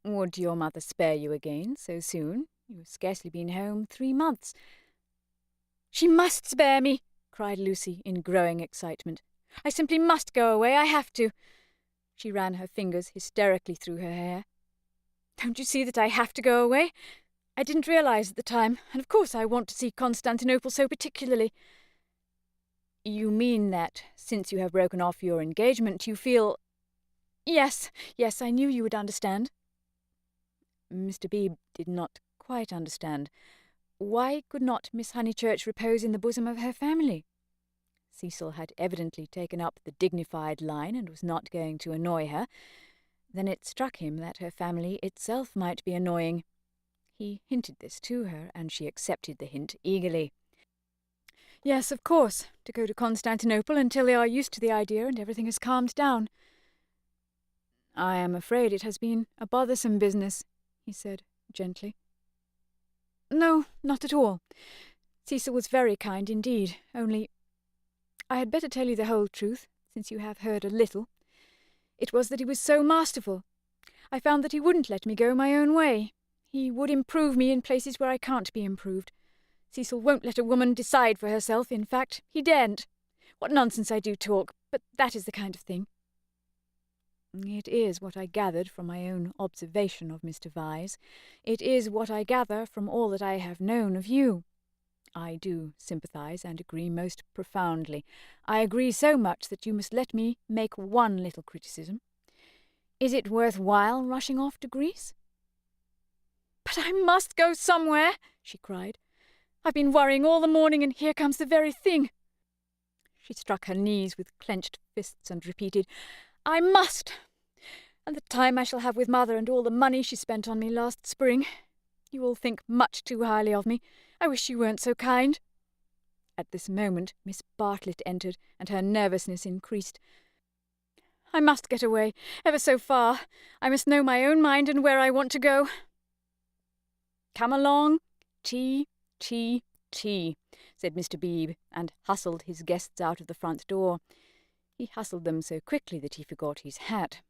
Would your mother spare you again so soon? You have scarcely been home 3 months. She must spare me, cried Lucy in growing excitement. I simply must go away. I have to. She ran her fingers hysterically through her hair. Don't you see that I have to go away? I didn't realise at the time, and of course I want to see Constantinople so particularly. You mean that, since you have broken off your engagement, you feel— Yes, I knew you would understand. Mr. Beebe did not quite understand. Why could not Miss Honeychurch repose in the bosom of her family? Cecil had evidently taken up the dignified line and was not going to annoy her. Then it struck him that her family itself might be annoying. He hinted this to her, and she accepted the hint eagerly. Yes, of course, to go to Constantinople until they are used to the idea and everything has calmed down. I am afraid it has been a bothersome business, he said gently. No, not at all. Cecil was very kind indeed, only— I had better tell you the whole truth, since you have heard a little. It was that he was so masterful. I found that he wouldn't let me go my own way. He would improve me in places where I can't be improved. Cecil won't let a woman decide for herself. In fact, he daren't. What nonsense I do talk, but that is the kind of thing. It is what I gathered from my own observation of Mr. Vyse. It is what I gather from all that I have known of you. I do sympathise and agree most profoundly. I agree so much that you must let me make one little criticism. Is it worth while rushing off to Greece? But I must go somewhere, she cried. I've been worrying all the morning, and here comes the very thing. She struck her knees with clenched fists and repeated, I must! And the time I shall have with Mother, and all the money she spent on me last spring. You all think much too highly of me. I wish you weren't so kind. At this moment Miss Bartlett entered, and her nervousness increased. I must get away, ever so far. I must know my own mind and where I want to go. Come along. Tea, tea, tea, said Mr. Beebe, and hustled his guests out of the front door. He hustled them so quickly that he forgot his hat.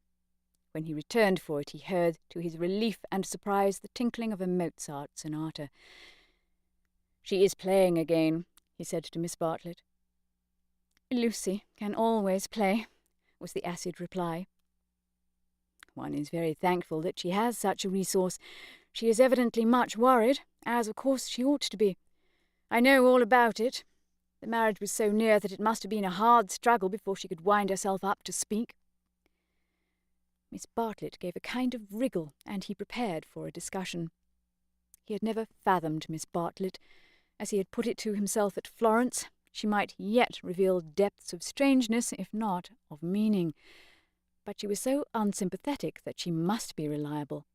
When he returned for it, he heard, to his relief and surprise, the tinkling of a Mozart sonata. She is playing again, he said to Miss Bartlett. Lucy can always play, was the acid reply. One is very thankful that she has such a resource. She is evidently much worried, as of course she ought to be. I know all about it. The marriage was so near that it must have been a hard struggle before she could wind herself up to speak. Miss Bartlett gave a kind of wriggle, and he prepared for a discussion. He had never fathomed Miss Bartlett. As he had put it to himself at Florence, she might yet reveal depths of strangeness, if not of meaning. But she was so unsympathetic that she must be reliable.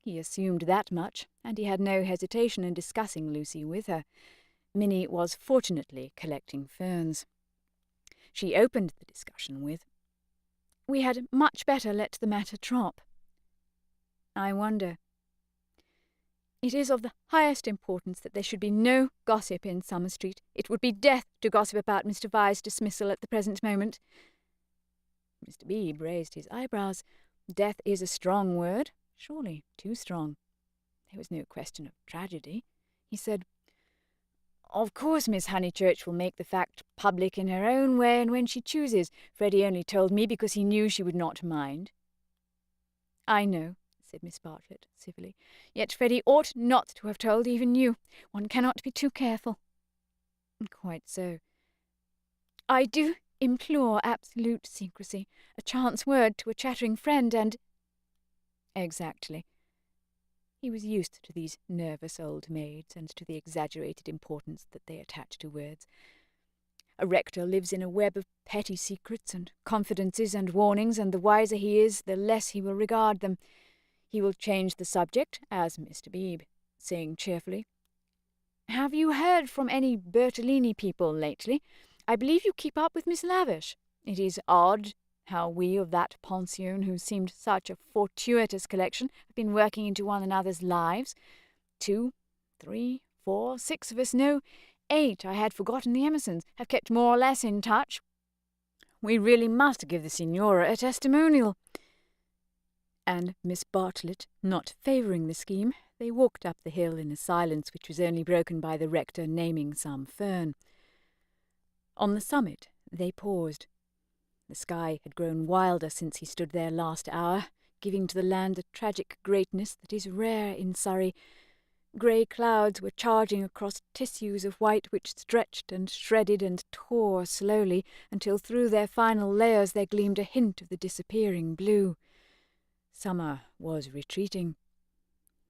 He assumed that much, and he had no hesitation in discussing Lucy with her. Minnie was fortunately collecting ferns. She opened the discussion with, We had much better let the matter drop. I wonder. It is of the highest importance that there should be no gossip in Summer Street. It would be death to gossip about Mr. Vyse's dismissal at the present moment. Mr. Beebe raised his eyebrows. Death is a strong word, surely too strong. There was no question of tragedy. He said, Of course Miss Honeychurch will make the fact public in her own way and when she chooses. Freddy only told me because he knew she would not mind. I know, said Miss Bartlett civilly. Yet Freddy ought not to have told even you. One cannot be too careful. Quite so. I do implore absolute secrecy. A chance word to a chattering friend and— Exactly. He was used to these nervous old maids and to the exaggerated importance that they attach to words. A rector lives in a web of petty secrets and confidences and warnings, and the wiser he is, the less he will regard them. He will change the subject, as Mr. Beebe, saying cheerfully, Have you heard from any Bertolini people lately? I believe you keep up with Miss Lavish. It is odd how we of that pension, who seemed such a fortuitous collection, have been working into one another's lives. 2, 3, 4, 6 of us, no, 8, I had forgotten the Emersons, have kept more or less in touch. We really must give the Signora a testimonial. and Miss Bartlett not favouring the scheme, they walked up the hill in a silence which was only broken by the rector naming some fern. On the summit they paused. The sky had grown wilder since he stood there last hour, giving to the land a tragic greatness that is rare in Surrey. Grey clouds were charging across tissues of white which stretched and shredded and tore slowly until through their final layers there gleamed a hint of the disappearing blue. Summer was retreating.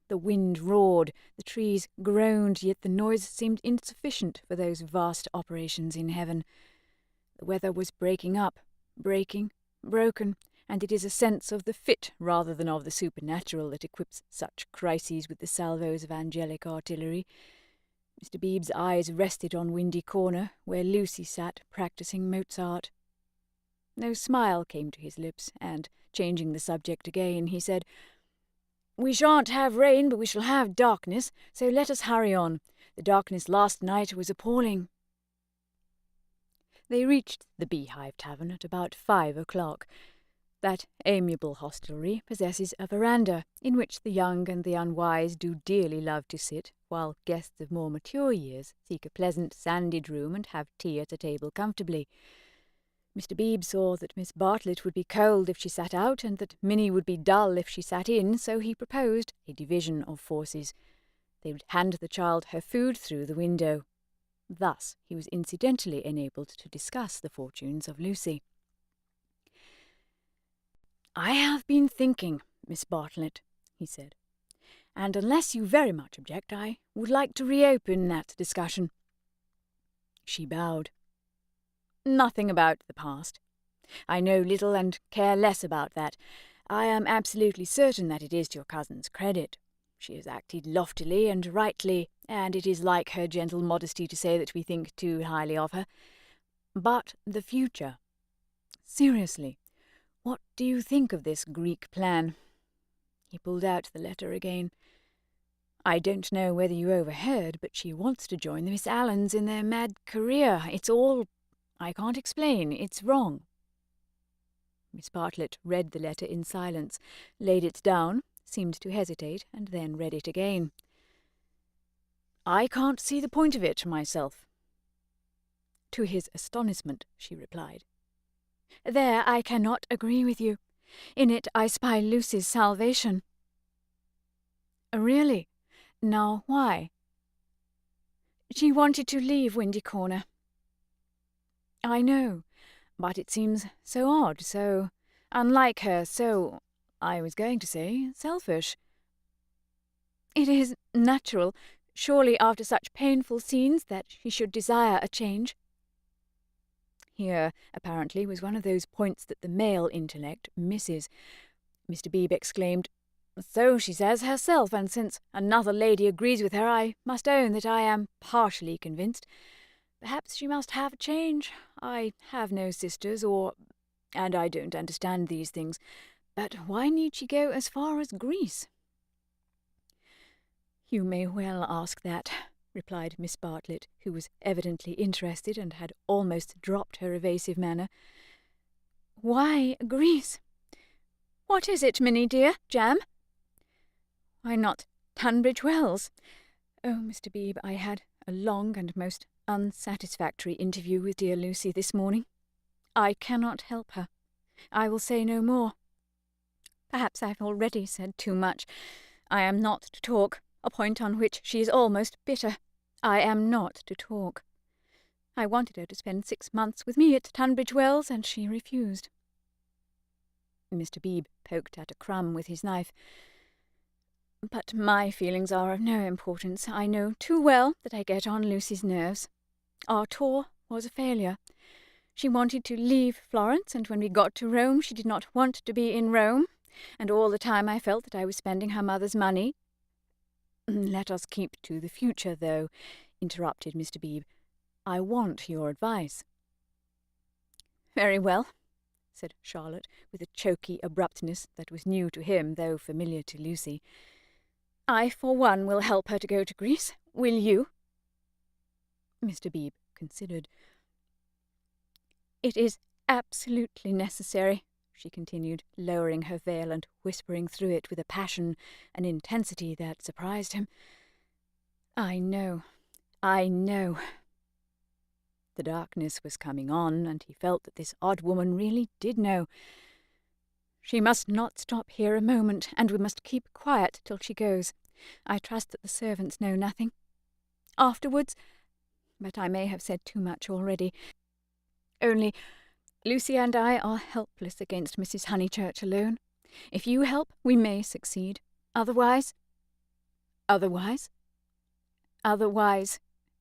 The wind roared, the trees groaned, yet the noise seemed insufficient for those vast operations in heaven. The weather was breaking up, breaking, broken, and it is a sense of the fit rather than of the supernatural that equips such crises with the salvos of angelic artillery. Mr. Beebe's eyes rested on Windy Corner, where Lucy sat practising Mozart. No smile came to his lips, and, changing the subject again, he said, "We shan't have rain, but we shall have darkness, so let us hurry on. The darkness last night was appalling." They reached the Beehive Tavern at about 5 o'clock. That amiable hostelry possesses a veranda, in which the young and the unwise do dearly love to sit, while guests of more mature years seek a pleasant sanded room and have tea at a table comfortably. Mr. Beebe saw that Miss Bartlett would be cold if she sat out, and that Minnie would be dull if she sat in, so he proposed a division of forces. They would hand the child her food through the window. Thus he was incidentally enabled to discuss the fortunes of Lucy. "I have been thinking, Miss Bartlett," he said, "and unless you very much object, I would like to reopen that discussion." She bowed. "Nothing about the past. I know little and care less about that. I am absolutely certain that it is to your cousin's credit. She has acted loftily and rightly, and it is like her gentle modesty to say that we think too highly of her. But the future. Seriously, what do you think of this Greek plan?" He pulled out the letter again. "I don't know whether you overheard, but she wants to join the Miss Allens in their mad career. It's all... I can't explain. It's wrong." Miss Bartlett read the letter in silence, laid it down, seemed to hesitate, and then read it again. "I can't see the point of it myself." To his astonishment, she replied, "There I cannot agree with you. In it I spy Lucy's salvation." "Really? Now why?" "She wanted to leave Windy Corner." "I know, but it seems so odd, so unlike her, so, I was going to say, selfish." "It is natural, surely after such painful scenes, that she should desire a change." Here, apparently, was one of those points that the male intellect misses. Mr. Beebe exclaimed, "So she says herself, and since another lady agrees with her, I must own that I am partially convinced. Perhaps she must have a change. I have no sisters, and I don't understand these things. But why need she go as far as Greece?" "You may well ask that," replied Miss Bartlett, who was evidently interested and had almost dropped her evasive manner. "Why Greece? What is it, Minnie dear? Jam?" "Why not Tunbridge Wells? Oh, Mr. Beebe, I had a long and most unsatisfactory interview with dear Lucy this morning. I cannot help her. I will say no more. Perhaps I've already said too much. I am not to talk, a point on which she is almost bitter. I am not to talk. I wanted her to spend 6 months with me at Tunbridge Wells, and she refused." Mr. Beebe poked at a crumb with his knife. "But my feelings are of no importance. I know too well that I get on Lucy's nerves. Our tour was a failure. She wanted to leave Florence, and when we got to Rome she did not want to be in Rome, and all the time I felt that I was spending her mother's money." "Let us keep to the future, though," interrupted Mr. Beebe. "I want your advice." "Very well," said Charlotte, with a choky abruptness that was new to him, though familiar to Lucy. "I, for one, will help her to go to Greece. Will you?" Mr. Beebe considered. "It is absolutely necessary," she continued, lowering her veil and whispering through it with a passion, an intensity that surprised him. I know. The darkness was coming on, and he felt that this odd woman really did know. She must not stop here a moment, and we must keep quiet till she goes. I trust that the servants know nothing. Afterwards, but I may have said too much already. Only, Lucy and I are helpless against Mrs. Honeychurch alone. If you help, we may succeed. Otherwise,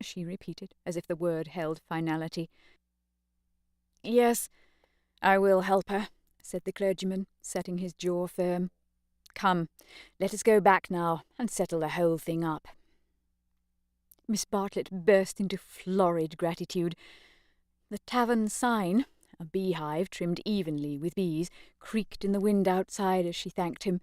she repeated, as if the word held finality. Yes, I will help her, said the clergyman, setting his jaw firm. Come, let us go back now and settle the whole thing up. Miss Bartlett burst into florid gratitude. The tavern sign, a beehive trimmed evenly with bees, creaked in the wind outside as she thanked him.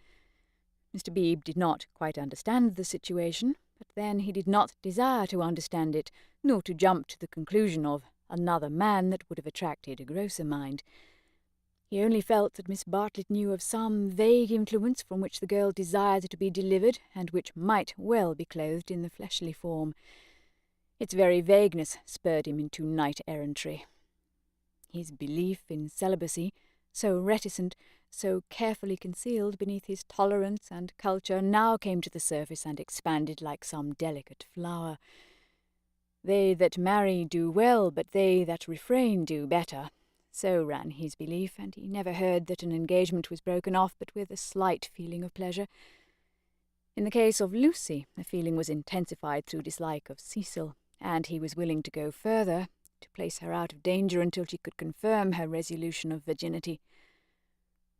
Mr. Beebe did not quite understand the situation, but then he did not desire to understand it, nor to jump to the conclusion of another man that would have attracted a grosser mind. He only felt that Miss Bartlett knew of some vague influence from which the girl desired to be delivered, and which might well be clothed in the fleshly form. Its very vagueness spurred him into knight-errantry. His belief in celibacy, so reticent, so carefully concealed beneath his tolerance and culture, now came to the surface and expanded like some delicate flower. They that marry do well, but they that refrain do better. So ran his belief, and he never heard that an engagement was broken off but with a slight feeling of pleasure. In the case of Lucy, the feeling was intensified through dislike of Cecil, and he was willing to go further, to place her out of danger until she could confirm her resolution of virginity.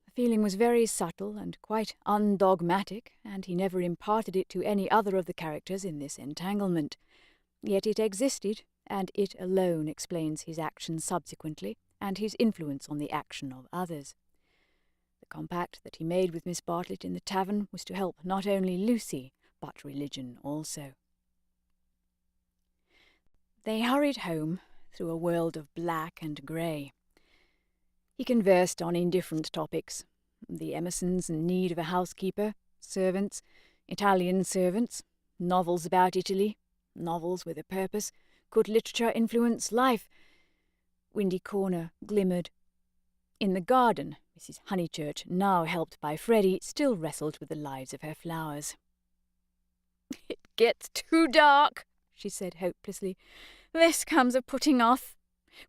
The feeling was very subtle and quite undogmatic, and he never imparted it to any other of the characters in this entanglement. Yet it existed, and it alone explains his actions subsequently, and his influence on the action of others. The compact that he made with Miss Bartlett in the tavern was to help not only Lucy, but religion also. They hurried home through a world of black and grey. He conversed on indifferent topics: the Emersons' need of a housekeeper, servants, Italian servants, novels about Italy, novels with a purpose. Could literature influence life? Windy Corner glimmered. In the garden, Mrs. Honeychurch, now helped by Freddy, still wrestled with the lives of her flowers. "It gets too dark," she said hopelessly. "This comes of putting off.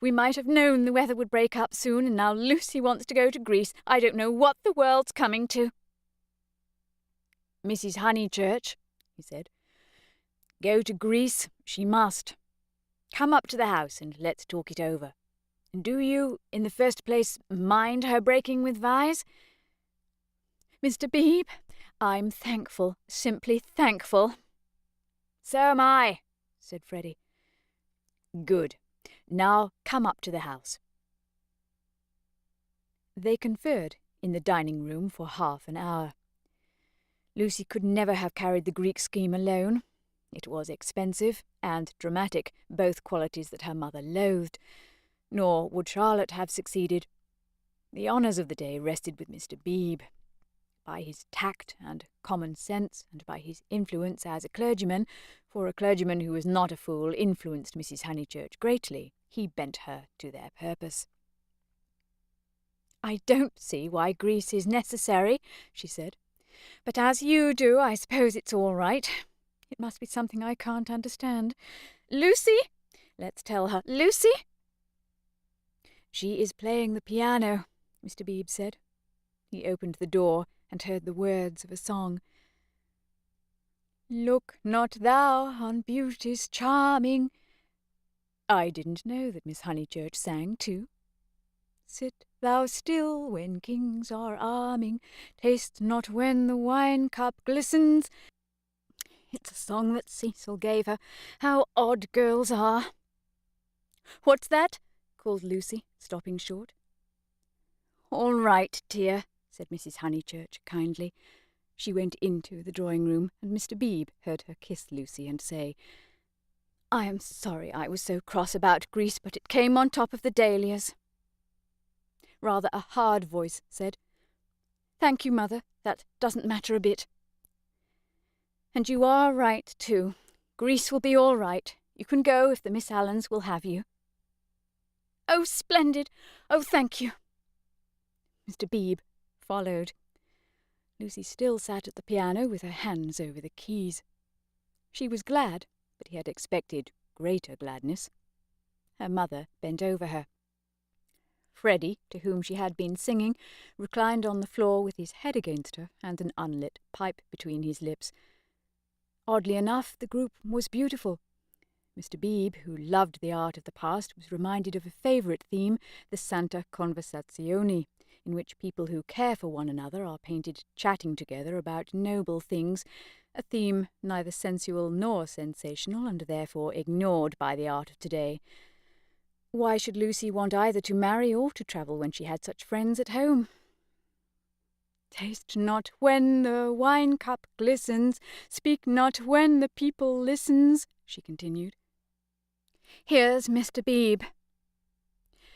We might have known the weather would break up soon, and now Lucy wants to go to Greece. I don't know what the world's coming to." "Mrs. Honeychurch," he said, "go to Greece she must. Come up to the house and let's talk it over. Do you, in the first place, mind her breaking with Vyse?" "Mr. Beebe, I'm thankful, simply thankful." "So am I," said Freddy. "Good. Now come up to the house." They conferred in the dining room for half an hour. Lucy could never have carried the Greek scheme alone. It was expensive and dramatic, both qualities that her mother loathed. Nor would Charlotte have succeeded. The honours of the day rested with Mr. Beebe. By his tact and common sense, and by his influence as a clergyman, for a clergyman who was not a fool influenced Mrs. Honeychurch greatly, he bent her to their purpose. "I don't see why Greece is necessary," she said. "But as you do, I suppose it's all right. It must be something I can't understand. Lucy! Let's tell her. Lucy!" "She is playing the piano," Mr. Beebe said. He opened the door and heard the words of a song. "Look not thou on beauty's charming—" I didn't know that Miss Honeychurch sang too. "Sit thou still when kings are arming, taste not when the wine-cup glistens." It's a song that Cecil gave her. How odd girls are. "What's that?" called Lucy, stopping short. "All right, dear," said Mrs. Honeychurch kindly. She went into the drawing-room, and Mr. Beebe heard her kiss Lucy and say, "I am sorry I was so cross about Greece, but it came on top of the dahlias." rather a hard voice, said, "Thank you, Mother. That doesn't matter a bit." "And you are right, too. Greece will be all right. You can go if the Miss Allens will have you." "Oh, splendid! Oh, thank you." Mr. Beebe followed. Lucy still sat at the piano with her hands over the keys. She was glad, but he had expected greater gladness. Her mother bent over her. Freddy, to whom she had been singing, reclined on the floor with his head against her and an unlit pipe between his lips. Oddly enough, the group was beautiful. Mr. Beebe, who loved the art of the past, was reminded of a favourite theme, the Santa Conversazione, in which people who care for one another are painted chatting together about noble things, a theme neither sensual nor sensational, and therefore ignored by the art of today. Why should Lucy want either to marry or to travel when she had such friends at home? "Taste not when the wine cup glistens, speak not when the people listens," she continued. "Here's Mr. Beebe.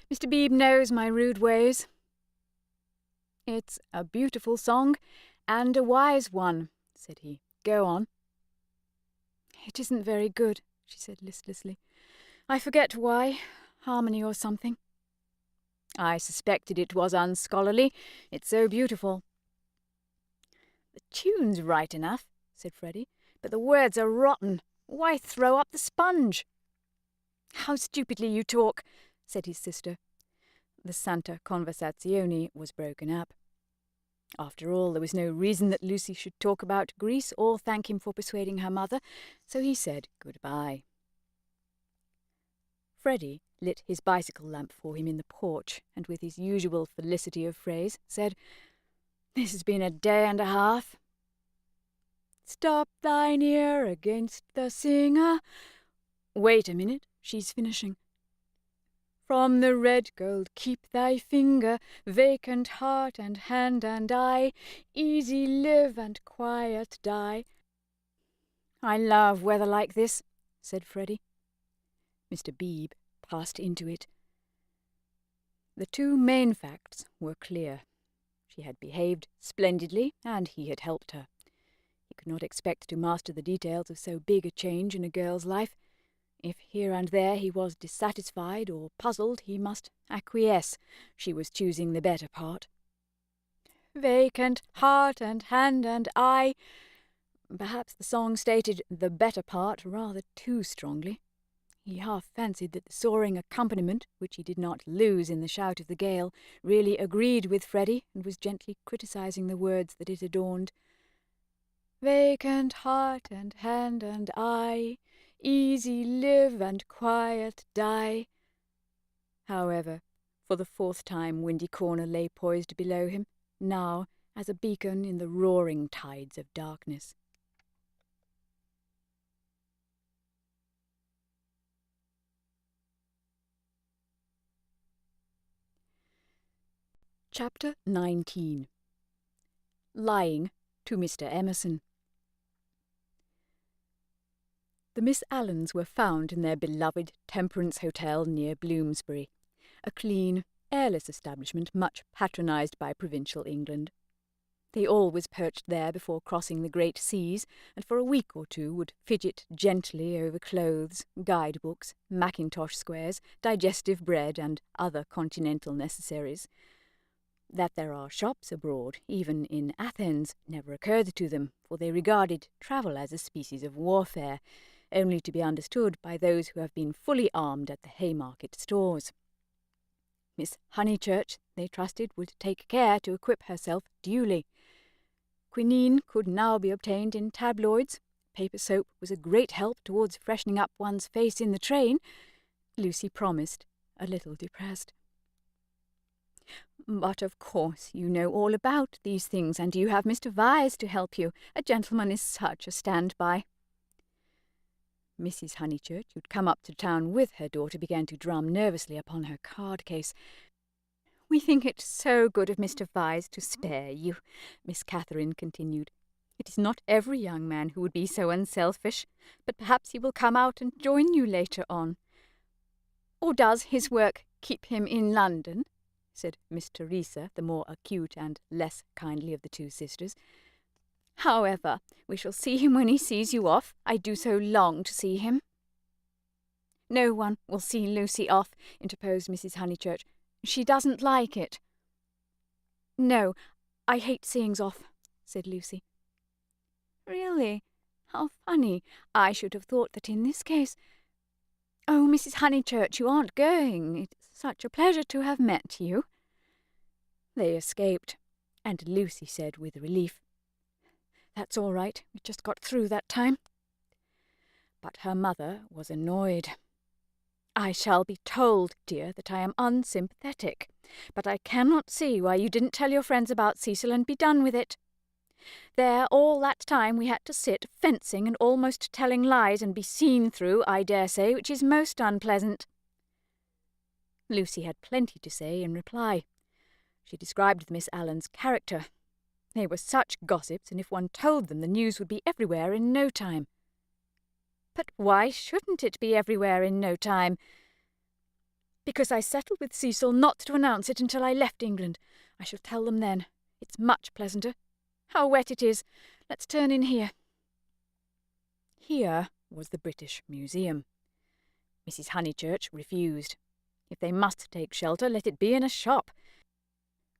Mr. Beebe knows my rude ways." "It's a beautiful song, and a wise one," said he. "Go on." "It isn't very good," she said listlessly. "I forget why. Harmony or something." "I suspected it was unscholarly. It's so beautiful." "The tune's right enough," said Freddy, "but the words are rotten. Why throw up the sponge?" "How stupidly you talk," said his sister. The Santa Conversazione was broken up. After all, there was no reason that Lucy should talk about Greece or thank him for persuading her mother, so he said goodbye. Freddy lit his bicycle lamp for him in the porch, and with his usual felicity of phrase, said, "This has been a day and a half." "Stop thine ear against the singer." "Wait a minute, she's finishing." "From the red gold keep thy finger, vacant heart and hand and eye, easy live and quiet die." "I love weather like this," said Freddy. Mr. Beebe passed into it. The two main facts were clear. She had behaved splendidly, and he had helped her. He could not expect to master the details of so big a change in a girl's life. If here and there he was dissatisfied or puzzled, he must acquiesce. She was choosing the better part. "Vacant heart and hand and eye." Perhaps the song stated the better part rather too strongly. He half fancied that the soaring accompaniment, which he did not lose in the shout of the gale, really agreed with Freddy and was gently criticising the words that it adorned. "Vacant heart and hand and eye, easy live and quiet die." However, for the fourth time Windy Corner lay poised below him, now as a beacon in the roaring tides of darkness. Chapter 19. Lying to Mr. Emerson. The Miss Allens were found in their beloved Temperance Hotel near Bloomsbury, a clean, airless establishment much patronised by provincial England. They always perched there before crossing the great seas, and for a week or two would fidget gently over clothes, guide-books, mackintosh squares, digestive bread, and other continental necessaries. That there are shops abroad, even in Athens, never occurred to them, for they regarded travel as a species of warfare, only to be understood by those who have been fully armed at the Haymarket stores. Miss Honeychurch, they trusted, would take care to equip herself duly. Quinine could now be obtained in tabloids. Paper soap was a great help towards freshening up one's face in the train. Lucy promised, a little depressed. "But of course you know all about these things, and you have Mr. Vyse to help you. A gentleman is such a stand-by." Mrs. Honeychurch, who'd come up to town with her daughter, began to drum nervously upon her card-case. "We think it so good of Mr. Vyse to spare you," Miss Catherine continued. "It is not every young man who would be so unselfish, but perhaps he will come out and join you later on. Or does his work keep him in London?" said Miss Teresa, the more acute and less kindly of the two sisters. "However, we shall see him when he sees you off. I do so long to see him." "No one will see Lucy off," interposed Mrs. Honeychurch. "She doesn't like it." "No, I hate seeings off," said Lucy. "Really? How funny. I should have thought that in this case— Oh, Mrs. Honeychurch, you aren't going. It's such a pleasure to have met you." They escaped, and Lucy said with relief, "That's all right. We just got through that time." But her mother was annoyed. "I shall be told, dear, that I am unsympathetic, but I cannot see why you didn't tell your friends about Cecil and be done with it. There, all that time we had to sit fencing and almost telling lies and be seen through, I dare say, which is most unpleasant." Lucy had plenty to say in reply. She described Miss Allen's character. They were such gossips, and if one told them, the news would be everywhere in no time. "But why shouldn't it be everywhere in no time?" "Because I settled with Cecil not to announce it until I left England. I shall tell them then. It's much pleasanter. How wet it is! Let's turn in here." Here was the British Museum. Mrs. Honeychurch refused. If they must take shelter, let it be in a shop.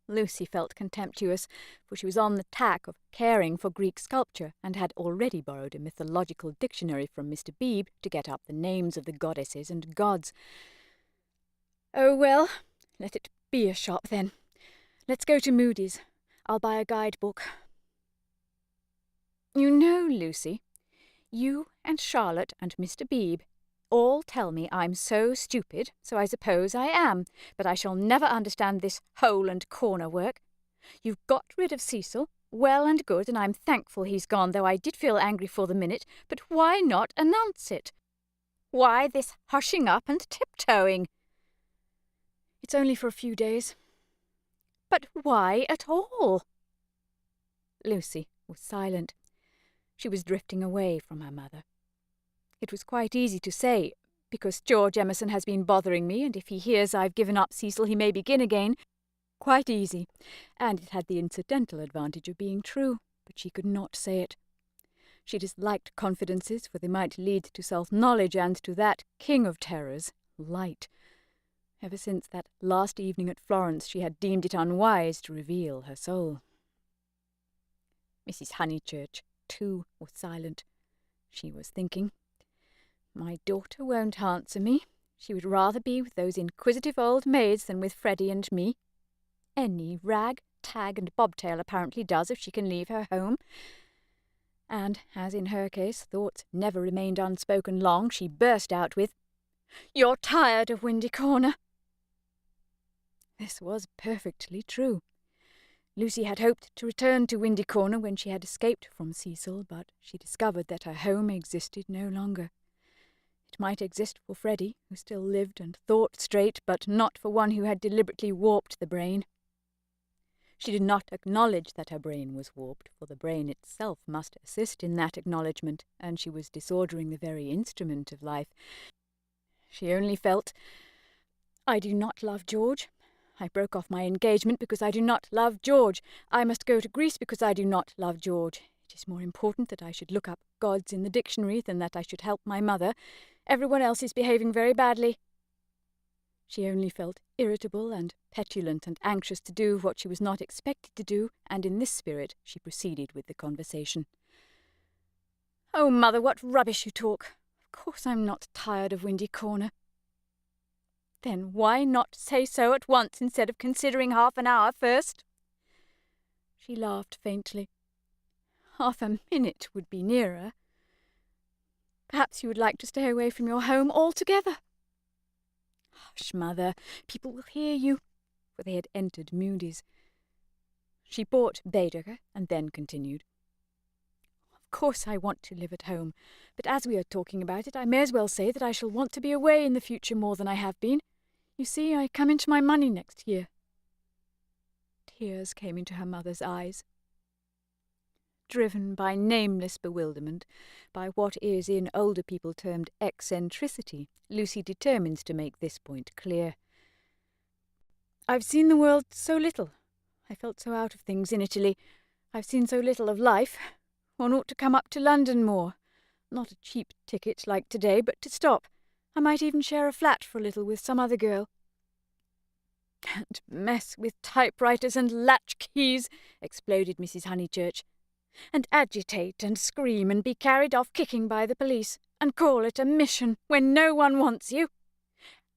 Lucy felt contemptuous, for she was on the tack of caring for Greek sculpture, and had already borrowed a mythological dictionary from Mr. Beebe to get up the names of the goddesses and gods. "Oh, well, let it be a shop, then. Let's go to Moody's. I'll buy a guidebook." "You know, Lucy, you and Charlotte and Mr. Beebe all tell me I'm so stupid, so I suppose I am, but I shall never understand this hole and corner work. You've got rid of Cecil, well and good, and I'm thankful he's gone, though I did feel angry for the minute, but why not announce it? Why this hushing up and tiptoeing?" "It's only for a few days." "But why at all?" Lucy was silent. She was drifting away from her mother. It was quite easy to say, "Because George Emerson has been bothering me, and if he hears I've given up Cecil he may begin again." Quite easy, and it had the incidental advantage of being true, but she could not say it. She disliked confidences, for they might lead to self-knowledge and to that king of terrors, light. Ever since that last evening at Florence she had deemed it unwise to reveal her soul. Mrs. Honeychurch, too, was silent. She was thinking, "My daughter won't answer me. She would rather be with those inquisitive old maids than with Freddy and me. Any rag, tag, and bobtail apparently does if she can leave her home." And, as in her case, thoughts never remained unspoken long, she burst out with, "You're tired of Windy Corner." This was perfectly true. Lucy had hoped to return to Windy Corner when she had escaped from Cecil, but she discovered that her home existed no longer. It might exist for Freddy, who still lived and thought straight, but not for one who had deliberately warped the brain. She did not acknowledge that her brain was warped, for the brain itself must assist in that acknowledgment, and she was disordering the very instrument of life. She only felt, "I do not love George. I broke off my engagement because I do not love George. I must go to Greece because I do not love George. It is more important that I should look up gods in the dictionary than that I should help my mother. Everyone else is behaving very badly." She only felt irritable and petulant and anxious to do what she was not expected to do, and in this spirit she proceeded with the conversation. "Oh, Mother, what rubbish you talk. Of course I'm not tired of Windy Corner." "Then why not say so at once instead of considering half an hour first?" She laughed faintly. "Half a minute would be nearer. Perhaps you would like to stay away from your home altogether." "Hush, Mother, people will hear you," for they had entered Moody's. She bought Baedeker and then continued, "Of course I want to live at home, but as we are talking about it, I may as well say that I shall want to be away in the future more than I have been. You see, I come into my money next year." Tears came into her mother's eyes. Driven by nameless bewilderment, by what is in older people termed eccentricity, Lucy determined to make this point clear. I've seen the world so little. I felt so out of things in Italy. I've seen so little of life. One ought to come up to London more. Not a cheap ticket like today, but to stop. I might even share a flat for a little with some other girl. "And mess with typewriters and latchkeys," exploded Mrs. Honeychurch. "And agitate and scream and be carried off kicking by the police, and call it a mission when no one wants you,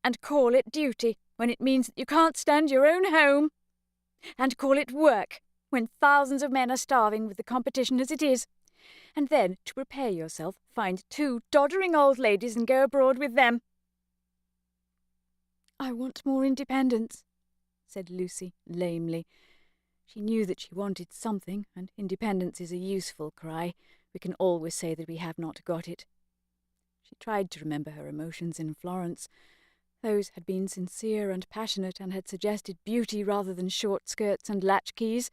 and call it duty when it means that you can't stand your own home, and call it work when thousands of men are starving with the competition as it is, and then, to prepare yourself, find 2 doddering old ladies and go abroad with them." "I want more independence," said Lucy lamely. She knew that she wanted something, and independence is a useful cry. We can always say that we have not got it. She tried to remember her emotions in Florence. Those had been sincere and passionate, and had suggested beauty rather than short skirts and latchkeys,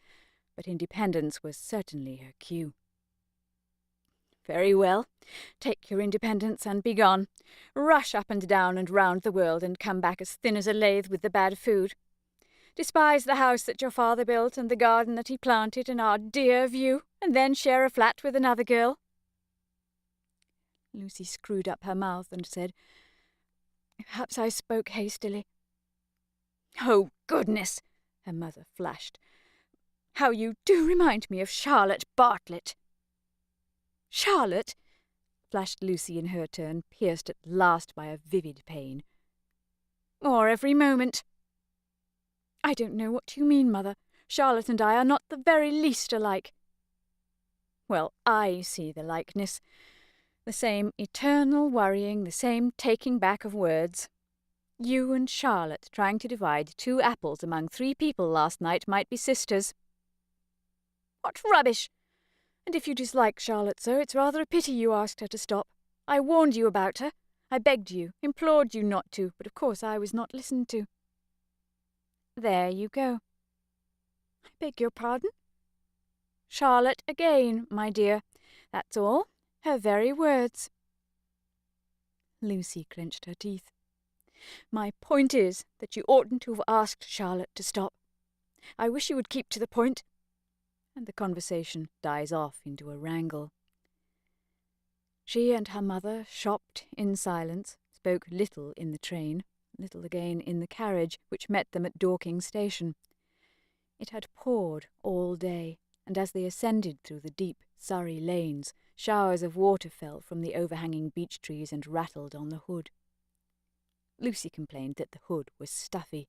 but independence was certainly her cue. "Very well. Take your independence and be gone. Rush up and down and round the world, and come back as thin as a lathe with the bad food. Despise the house that your father built and the garden that he planted and our dear view, and then share a flat with another girl." Lucy screwed up her mouth and said, "Perhaps I spoke hastily." "Oh, goodness!" her mother flashed. "How you do remind me of Charlotte Bartlett." "Charlotte?" flashed Lucy in her turn, pierced at last by a vivid pain. "Or every moment." "I don't know what you mean, Mother. Charlotte and I are not the very least alike." "Well, I see the likeness. The same eternal worrying, the same taking back of words. You and Charlotte trying to divide 2 apples among 3 people last night might be sisters." "What rubbish! And if you dislike Charlotte so, it's rather a pity you asked her to stop. I warned you about her. I begged you, implored you not to, but of course I was not listened to." "There you go." "I beg your pardon?" "Charlotte again, my dear. That's all. Her very words." Lucy clenched her teeth. "My point is that you oughtn't to have asked Charlotte to stop. I wish you would keep to the point." And the conversation dies off into a wrangle. She and her mother shopped in silence, spoke little in the train, little again in the carriage which met them at Dorking station. It had poured all day, and as they ascended through the deep Surrey lanes, showers of water fell from the overhanging beech trees and rattled on the hood. Lucy complained that the hood was stuffy.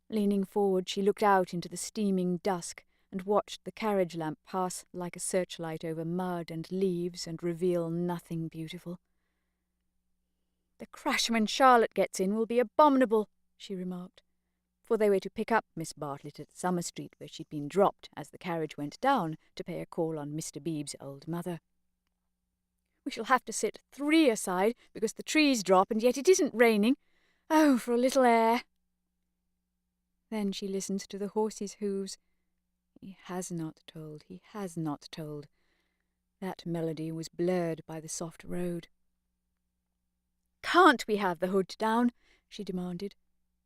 Leaning forward, she looked out into the steaming dusk and watched the carriage lamp pass like a searchlight over mud and leaves and reveal nothing beautiful. "The crash when Charlotte gets in will be abominable," she remarked, for they were to pick up Miss Bartlett at Summer Street, where she'd been dropped as the carriage went down to pay a call on Mr. Beebe's old mother. "We shall have to sit 3 aside because the trees drop, and yet it isn't raining. Oh, for a little air." Then she listened to the horses' hoofs. He has not told, he has not told. That melody was blurred by the soft road. "Can't we have the hood down?" she demanded,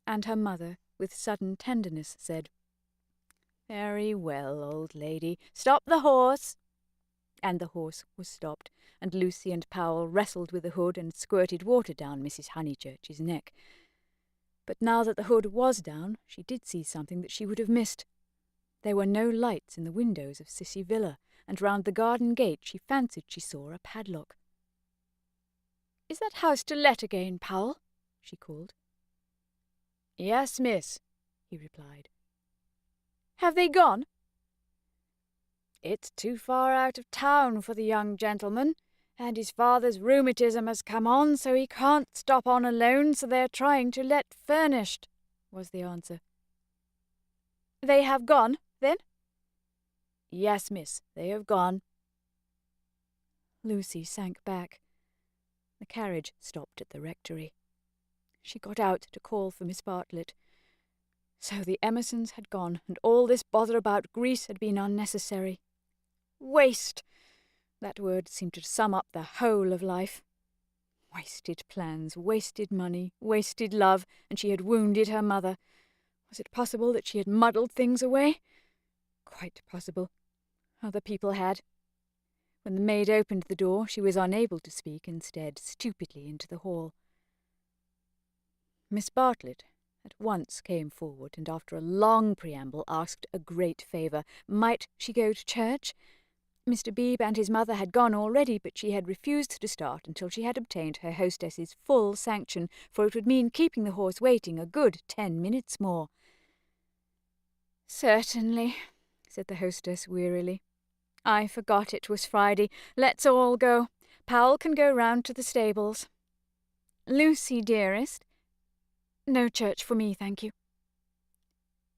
and her mother, with sudden tenderness, said, "Very well, old lady, stop the horse." And the horse was stopped, and Lucy and Powell wrestled with the hood and squirted water down Mrs. Honeychurch's neck. But now that the hood was down, she did see something that she would have missed. There were no lights in the windows of Cissy Villa, and round the garden gate she fancied she saw a padlock. "Is that house to let again, Powell?" she called. "Yes, miss," he replied. "Have they gone?" "It's too far out of town for the young gentleman, and his father's rheumatism has come on, so he can't stop on alone, so they're trying to let furnished," was the answer. "They have gone, then?" "Yes, miss, they have gone." Lucy sank back. The carriage stopped at the rectory. She got out to call for Miss Bartlett. So the Emersons had gone, and all this bother about Greece had been unnecessary. Waste! That word seemed to sum up the whole of life. Wasted plans, wasted money, wasted love, and she had wounded her mother. Was it possible that she had muddled things away? Quite possible. Other people had. When the maid opened the door, she was unable to speak and stared stupidly into the hall. Miss Bartlett at once came forward and after a long preamble asked a great favour. Might she go to church? Mr. Beebe and his mother had gone already, but she had refused to start until she had obtained her hostess's full sanction, for it would mean keeping the horse waiting a good 10 minutes more. "Certainly," said the hostess wearily. "I forgot it was Friday. Let's all go. Powell can go round to the stables. Lucy, dearest." "No church for me, thank you."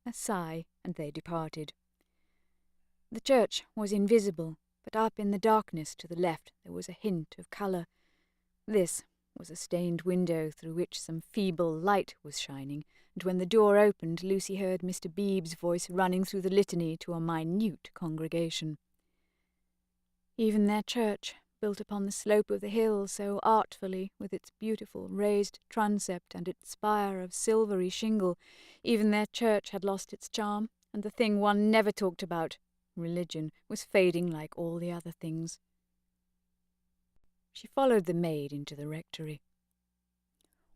A sigh, and they departed. The church was invisible, but up in the darkness to the left there was a hint of colour. This was a stained window through which some feeble light was shining, and when the door opened Lucy heard Mr. Beebe's voice running through the litany to a minute congregation. Even their church, built upon the slope of the hill so artfully, with its beautiful raised transept and its spire of silvery shingle, even their church had lost its charm, and the thing one never talked about, religion, was fading like all the other things. She followed the maid into the rectory.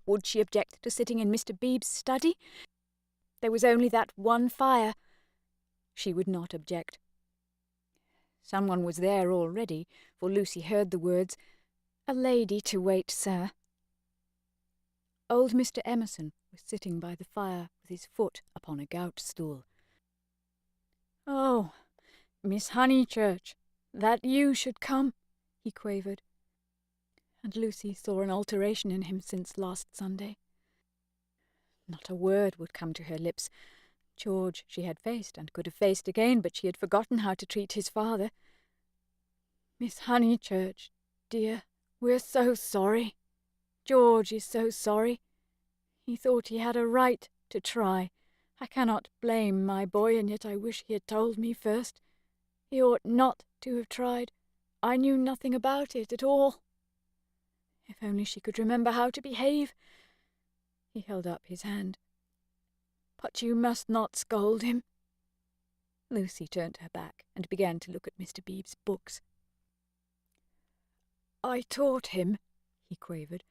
Would she object to sitting in Mr. Beebe's study? There was only that one fire. She would not object. Someone was there already, for Lucy heard the words, "A lady to wait, sir." Old Mr. Emerson was sitting by the fire with his foot upon a gout stool. "Oh, Miss Honeychurch, that you should come," he quavered. And Lucy saw an alteration in him since last Sunday. Not a word would come to her lips. George she had faced and could have faced again, but she had forgotten how to treat his father. "Miss Honeychurch, dear, we're so sorry. George is so sorry. He thought he had a right to try. I cannot blame my boy, and yet I wish he had told me first. He ought not to have tried. I knew nothing about it at all. If only she could remember how to behave." He held up his hand. "But you must not scold him." Lucy turned her back and began to look at Mr. Beebe's books. "I taught him," he quavered,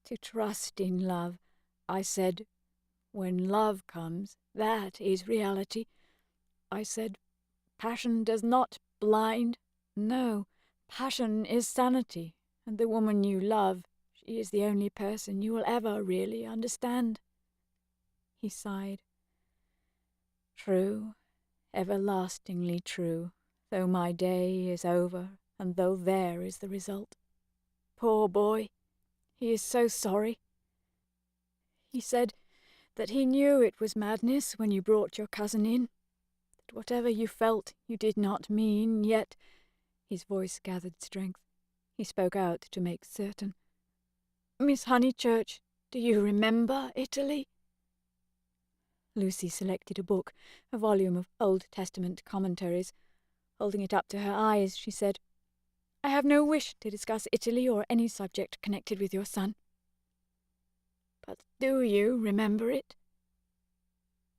"to trust in love. I said, when love comes, that is reality. I said, passion does not blind. No, passion is sanity, and the woman you love, she is the only person you will ever really understand." He sighed. "True, everlastingly true, though my day is over, and though there is the result. Poor boy, he is so sorry. He said that he knew it was madness when you brought your cousin in, that whatever you felt you did not mean, yet—" His voice gathered strength. He spoke out to make certain. "Miss Honeychurch, do you remember Italy?" Lucy selected a book, a volume of Old Testament commentaries. Holding it up to her eyes, she said, "I have no wish to discuss Italy or any subject connected with your son." "But do you remember it?"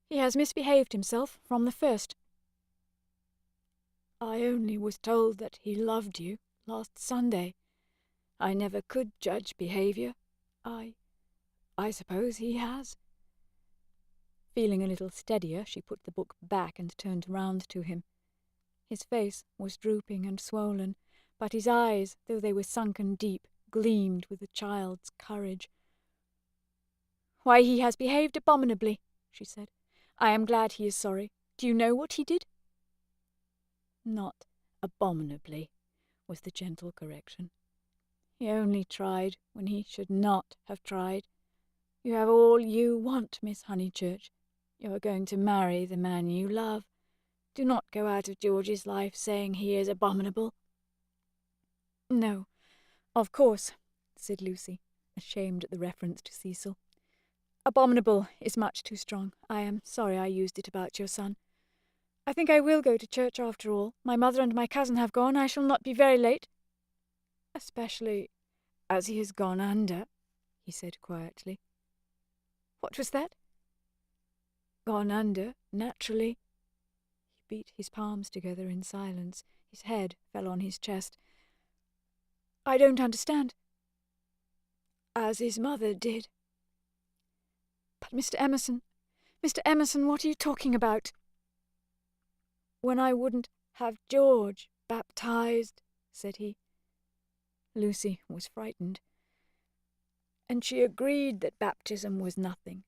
"He has misbehaved himself from the first." "I only was told that he loved you last Sunday. I never could judge behaviour. I suppose he has." Feeling a little steadier, she put the book back and turned round to him. His face was drooping and swollen, but his eyes, though they were sunken deep, gleamed with a child's courage. "Why, he has behaved abominably," she said. "I am glad he is sorry. Do you know what he did?" "Not abominably," was the gentle correction. "He only tried when he should not have tried. You have all you want, Miss Honeychurch. You are going to marry the man you love. Do not go out of George's life saying he is abominable." "No, of course," said Lucy, ashamed at the reference to Cecil. "Abominable is much too strong. I am sorry I used it about your son. I think I will go to church after all. My mother and my cousin have gone. I shall not be very late." "Especially as he has gone under," he said quietly. "What was that?" gone under, naturally." He beat his palms together in silence. His head fell on his chest. "I don't understand." "As his mother did." "But Mr. Emerson, what are you talking about?" "When I wouldn't have George baptized," said he. Lucy was frightened, and she agreed that baptism was nothing.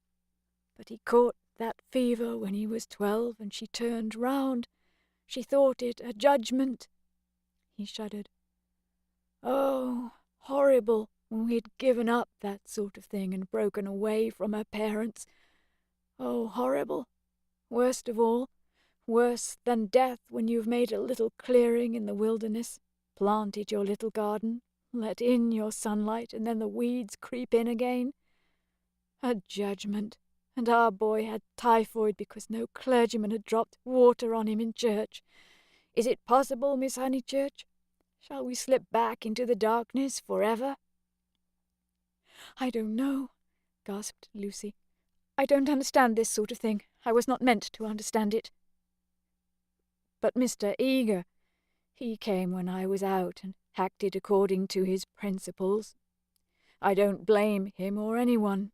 But he caught that fever when he was 12, and she turned round. She thought it a judgment." He shuddered. "Oh, horrible, when we had given up that sort of thing and broken away from her parents. Oh, horrible. Worst of all, worse than death when you've made a little clearing in the wilderness, planted your little garden, let in your sunlight, and then the weeds creep in again. A judgment, and our boy had typhoid because no clergyman had dropped water on him in church. Is it possible, Miss Honeychurch? Shall we slip back into the darkness forever?" "I don't know," gasped Lucy. "I don't understand this sort of thing. I was not meant to understand it." "But Mr. Eager, he came when I was out and acted according to his principles. I don't blame him or anyone,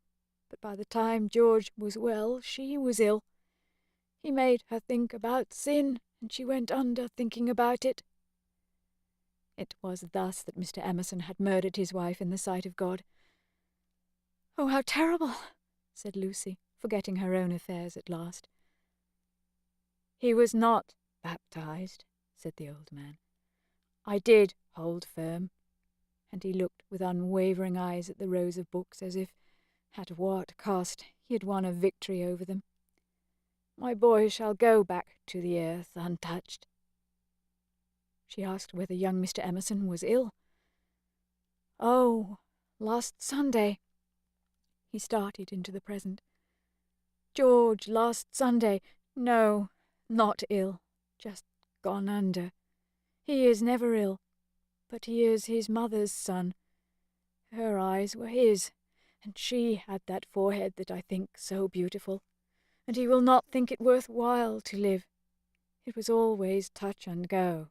but by the time George was well, she was ill. He made her think about sin, and she went under thinking about it." It was thus that Mr. Emerson had murdered his wife in the sight of God. "Oh, how terrible!" said Lucy, forgetting her own affairs at last. "He was not baptized," said the old man. "I did hold firm," and he looked with unwavering eyes at the rows of books as if, at what cost, he had won a victory over them. "My boy shall go back to the earth untouched." She asked whether young Mr. Emerson was ill. "Oh, last Sunday." He started into the present. "George, last Sunday. No, not ill. Just gone under. He is never ill, but he is his mother's son. Her eyes were his, and she had that forehead that I think so beautiful, and he will not think it worth while to live. It was always touch and go.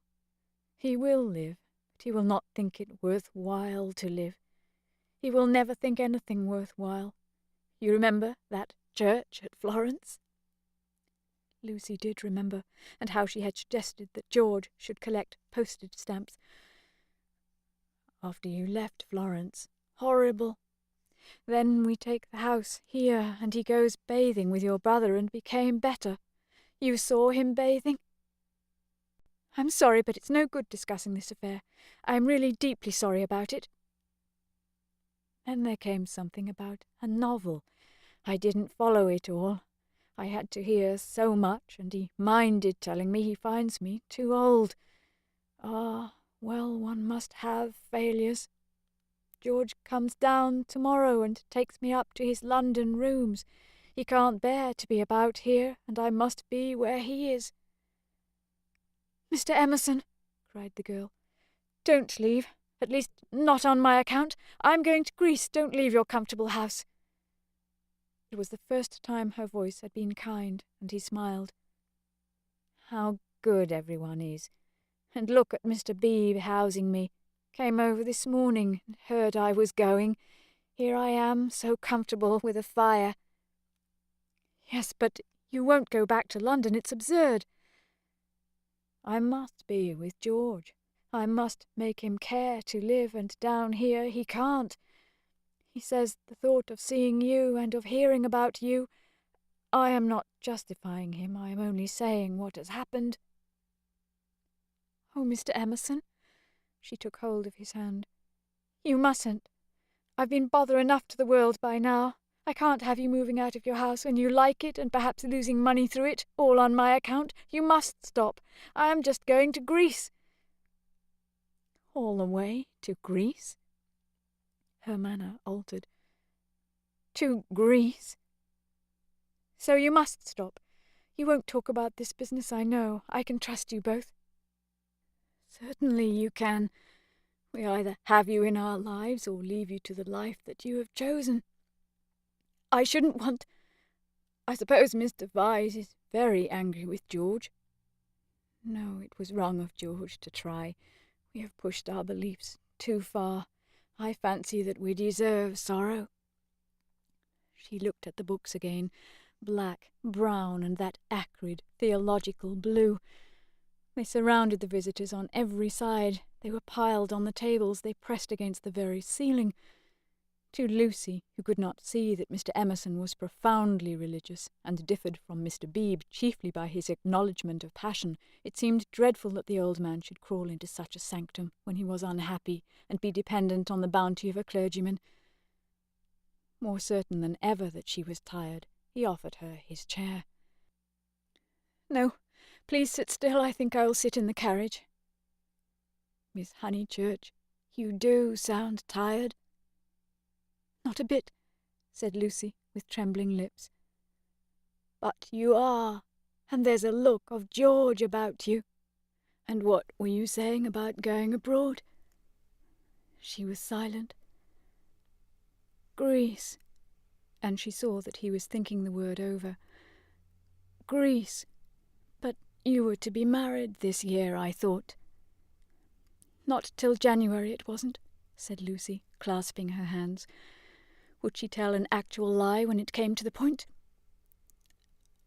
He will live, but he will not think it worth while to live. He will never think anything worth while. You remember that church at Florence?" Lucy did remember, and how she had suggested that George should collect postage stamps. "After you left Florence. Horrible. Then we take the house here, and he goes bathing with your brother and became better. You saw him bathing?" "I'm sorry, but it's no good discussing this affair. I'm really deeply sorry about it." Then there came something about a novel. I didn't follow it all. I had to hear so much, and he minded telling me he finds me too old. Ah, well, one must have failures. George comes down tomorrow and takes me up to his London rooms. He can't bear to be about here, and I must be where he is." "Mr. Emerson," cried the girl, "don't leave. At least, not on my account. I'm going to Greece. Don't leave your comfortable house." It was the first time her voice had been kind, and he smiled. "How good everyone is. And look at Mr. Beebe housing me. Came over this morning and heard I was going. Here I am, so comfortable with a fire." "Yes, but you won't go back to London. It's absurd." "I must be with George. I must make him care to live, and down here he can't. He says the thought of seeing you and of hearing about you— I am not justifying him. I am only saying what has happened." "Oh, Mr. Emerson." She took hold of his hand. "You mustn't. I've been bother enough to the world by now. I can't have you moving out of your house when you like it and perhaps losing money through it, all on my account. You must stop. I am just going to Greece." "All the way to Greece?" Her manner altered. "To Greece? So you must stop. You won't talk about this business, I know. I can trust you both." "Certainly you can. We either have you in our lives or leave you to the life that you have chosen. I shouldn't want— I suppose Mr. Vyse is very angry with George. No, it was wrong of George to try. We have pushed our beliefs too far. I fancy that we deserve sorrow. She looked at the books again, black, brown, and that acrid, theological blue. They surrounded the visitors on every side. They were piled on the tables. They pressed against the very ceiling. To Lucy, who could not see that Mr. Emerson was profoundly religious and differed from Mr. Beebe chiefly by his acknowledgment of passion, it seemed dreadful that the old man should crawl into such a sanctum when he was unhappy and be dependent on the bounty of a clergyman. More certain than ever that she was tired, he offered her his chair. "No, please sit still. I think I will sit in the carriage." "Miss Honeychurch, you do sound tired." "Not a bit," said Lucy, with trembling lips. "But you are, and there's a look of George about you. And what were you saying about going abroad?" She was silent. "Greece," and she saw that he was thinking the word over. "Greece. But you were to be married this year, I thought." "Not till January it wasn't," said Lucy, clasping her hands. Would she tell an actual lie when it came to the point?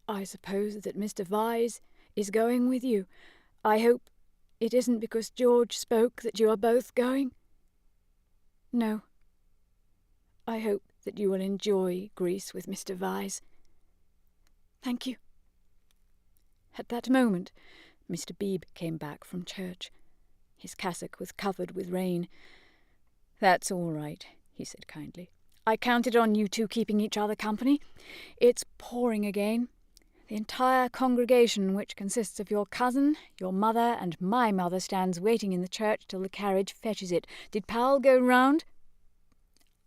"I suppose that Mr. Vyse is going with you. I hope it isn't because George spoke that you are both going?" "No. I hope that you will enjoy Greece with Mr. Vyse." "Thank you." At that moment, Mr. Beebe came back from church. His cassock was covered with rain. "That's all right," he said kindly. "I counted on you two keeping each other company. It's pouring again. The entire congregation, which consists of your cousin, your mother, and my mother, stands waiting in the church till the carriage fetches it. Did Powell go round?"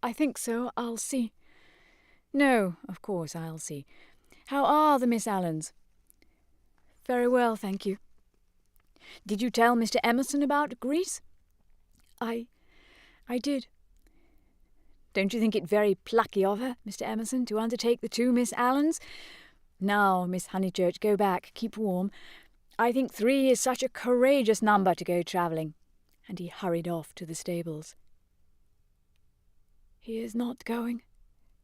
"I think so. I'll see." "No, of course I'll see. How are the Miss Allens?" "Very well, thank you." "Did you tell Mr. Emerson about Greece?" I did." "Don't you think it very plucky of her, Mr. Emerson, to undertake the two Miss Allens? Now, Miss Honeychurch, go back, keep warm. I think 3 is such a courageous number to go travelling." And he hurried off to the stables. "He is not going,"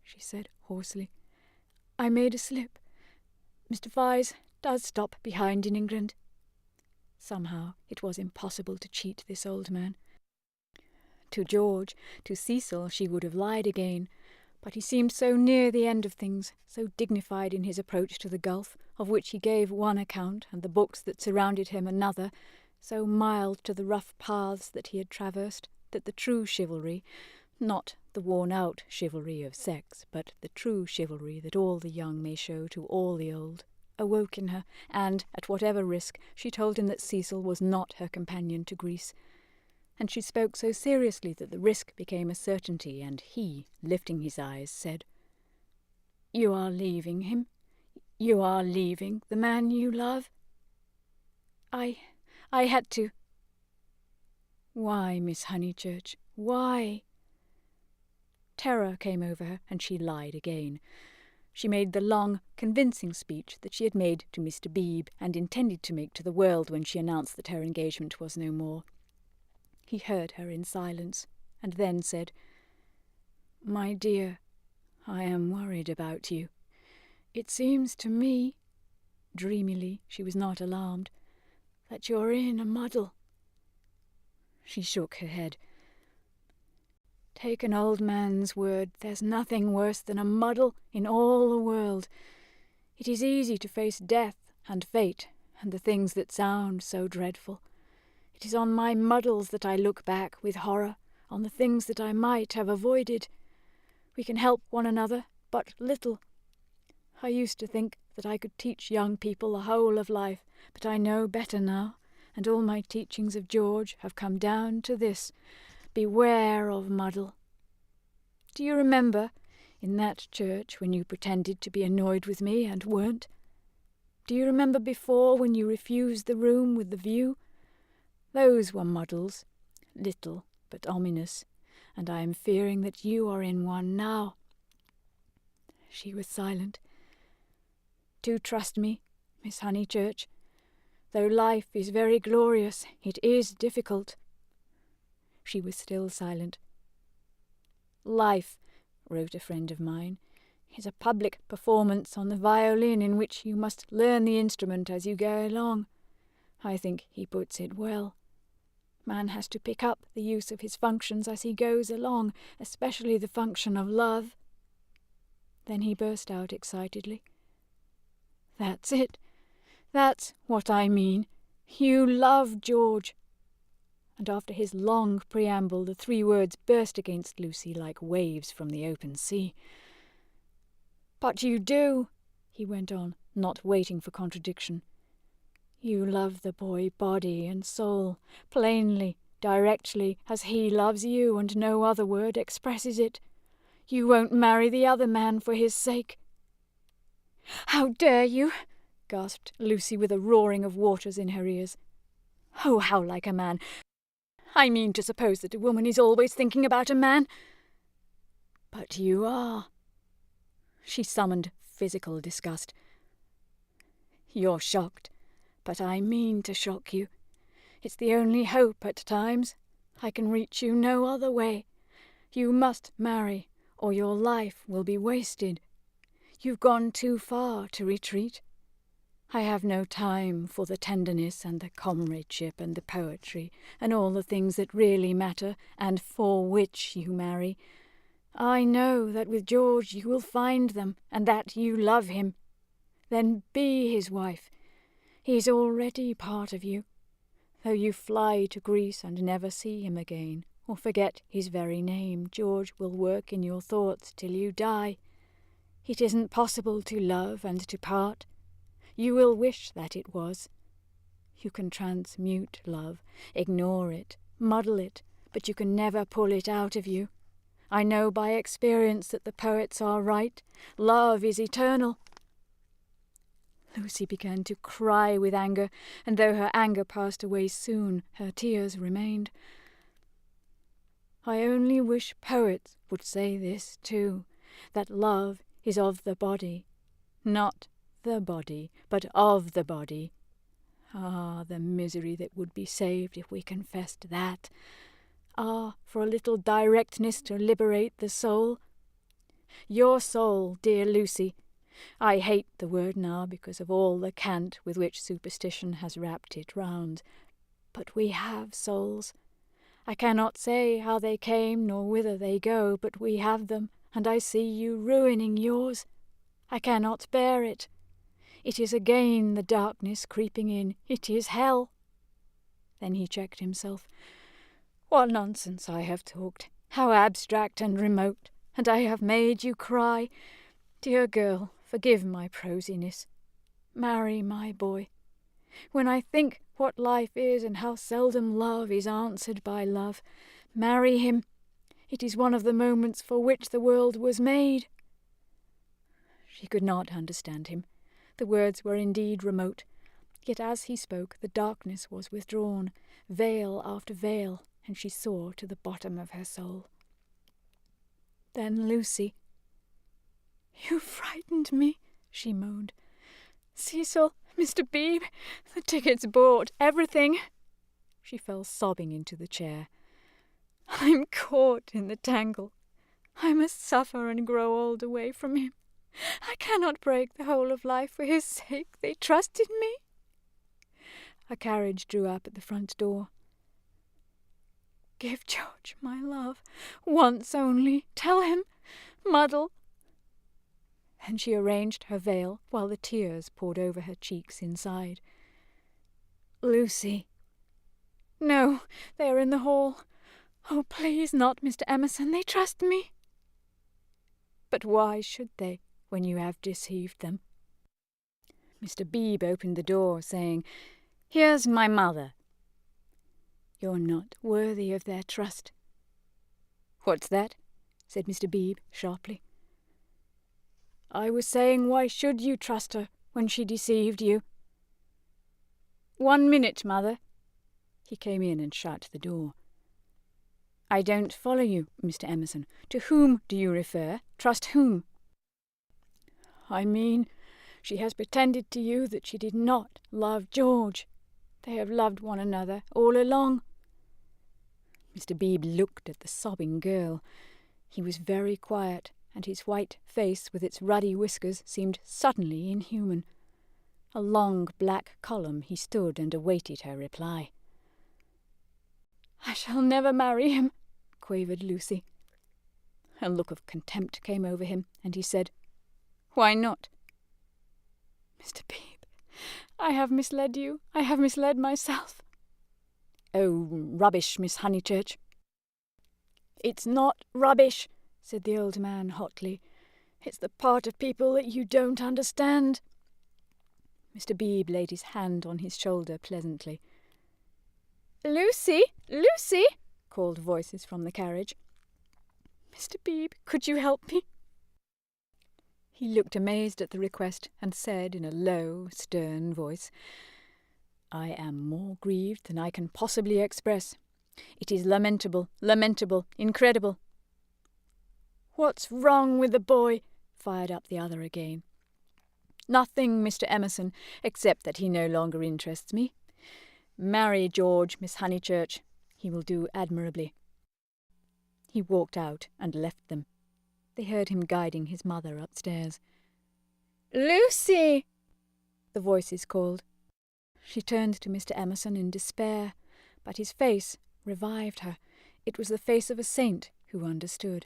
she said hoarsely. "I made a slip. Mr. Vyse does stop behind in England." Somehow it was impossible to cheat this old man. To George, to Cecil, she would have lied again, but he seemed so near the end of things, so dignified in his approach to the gulf, of which he gave one account and the books that surrounded him another, so mild to the rough paths that he had traversed, that the true chivalry, not the worn-out chivalry of sex, but the true chivalry that all the young may show to all the old, awoke in her, and, at whatever risk, she told him that Cecil was not her companion to Greece. And she spoke so seriously that the risk became a certainty, and he, lifting his eyes, said, "You are leaving him? You are leaving the man you love?" I had to." "Why, Miss Honeychurch, why?" Terror came over her, and she lied again. She made the long, convincing speech that she had made to Mr. Beebe and intended to make to the world when she announced that her engagement was no more. He heard her in silence, and then said, "My dear, I am worried about you. It seems to me," dreamily, she was not alarmed, "that you're in a muddle." She shook her head. "Take an old man's word, there's nothing worse than a muddle in all the world. It is easy to face death and fate and the things that sound so dreadful. It is on my muddles that I look back with horror, on the things that I might have avoided. We can help one another but little. I used to think that I could teach young people the whole of life, but I know better now, and all my teachings of George have come down to this: beware of muddle. Do you remember, in that church, when you pretended to be annoyed with me and weren't? Do you remember before, when you refused the room with the view? Those were muddles, little but ominous, and I am fearing that you are in one now." She was silent. Do trust me, Miss Honeychurch. Though life is very glorious, it is difficult. She was still silent. Life, wrote a friend of mine, is a public performance on the violin in which you must learn the instrument as you go along. I think he puts it well. Man has to pick up the use of his functions as he goes along, especially the function of love. Then he burst out excitedly. That's it. That's what I mean. You love George. And after his long preamble, the 3 words burst against Lucy like waves from the open sea. But you do, he went on, not waiting for contradiction. You love the boy body and soul, plainly, directly, as he loves you, and no other word expresses it. You won't marry the other man for his sake. How dare you? Gasped Lucy with a roaring of waters in her ears. Oh, how like a man! I mean to suppose that a woman is always thinking about a man. But you are. She summoned physical disgust. You're shocked, but I mean to shock you. It's the only hope at times. I can reach you no other way. You must marry, or your life will be wasted. You've gone too far to retreat. I have no time for the tenderness and the comradeship and the poetry and all the things that really matter and for which you marry. I know that with George you will find them and that you love him. Then be his wife. He's already part of you. Though you fly to Greece and never see him again, or forget his very name, George will work in your thoughts till you die. It isn't possible to love and to part. You will wish that it was. You can transmute love, ignore it, muddle it, but you can never pull it out of you. I know by experience that the poets are right. Love is eternal. Lucy began to cry with anger, and though her anger passed away soon, her tears remained. I only wish poets would say this too, that love is of the body, not the body, but of the body. Ah, the misery that would be saved if we confessed that. Ah, for a little directness to liberate the soul. Your soul, dear Lucy. I hate the word now because of all the cant with which superstition has wrapped it round. But we have souls. I cannot say how they came nor whither they go, but we have them, and I see you ruining yours. I cannot bear it. It is again the darkness creeping in. It is hell. Then he checked himself. What nonsense I have talked. How abstract and remote. And I have made you cry. Dear girl, forgive my prosiness. Marry my boy. When I think what life is and how seldom love is answered by love, marry him. It is one of the moments for which the world was made. She could not understand him. The words were indeed remote, yet as he spoke the darkness was withdrawn, veil after veil, and she saw to the bottom of her soul. Then Lucy. You frightened me, she moaned. Cecil, Mr. Beebe, the tickets bought, everything. She fell sobbing into the chair. I'm caught in the tangle. I must suffer and grow old away from him. I cannot break the whole of life for his sake. They trusted me. A carriage drew up at the front door. Give George my love. Once only. Tell him. Muddle. Then she arranged her veil while the tears poured over her cheeks inside. Lucy. No, they are in the hall. Oh, please not, Mr. Emerson. They trust me. But why should they, when you have deceived them? Mr. Beebe opened the door, saying, Here's my mother. You're not worthy of their trust. What's that? Said Mr. Beebe sharply. I was saying, why should you trust her when she deceived you? 1 minute, Mother. He came in and shut the door. I don't follow you, Mr. Emerson. To whom do you refer? Trust whom? I mean, She has pretended to you that she did not love George. They have loved one another all along." Mr. Beebe looked at the sobbing girl. He was very quiet, and his white face with its ruddy whiskers seemed suddenly inhuman. A long black column he stood and awaited her reply. "I shall never marry him," quavered Lucy. A look of contempt came over him, and he said, "Why not?" "Mr. Beebe, I have misled you. I have misled myself." "Oh, rubbish, Miss Honeychurch." "It's not rubbish," said the old man hotly. "It's the part of people that you don't understand." Mr. Beebe laid his hand on his shoulder pleasantly. "Lucy! Lucy!" called voices from the carriage. "Mr. Beebe, could you help me?" He looked amazed at the request and said in a low, stern voice, "I am more grieved than I can possibly express. It is lamentable, lamentable, incredible." "What's wrong with the boy?" fired up the other again. "Nothing, Mr. Emerson, except that he no longer interests me. Marry George, Miss Honeychurch. He will do admirably." He walked out and left them. They heard him guiding his mother upstairs. "Lucy!" the voices called. She turned to Mr. Emerson in despair, but his face revived her. It was the face of a saint who understood.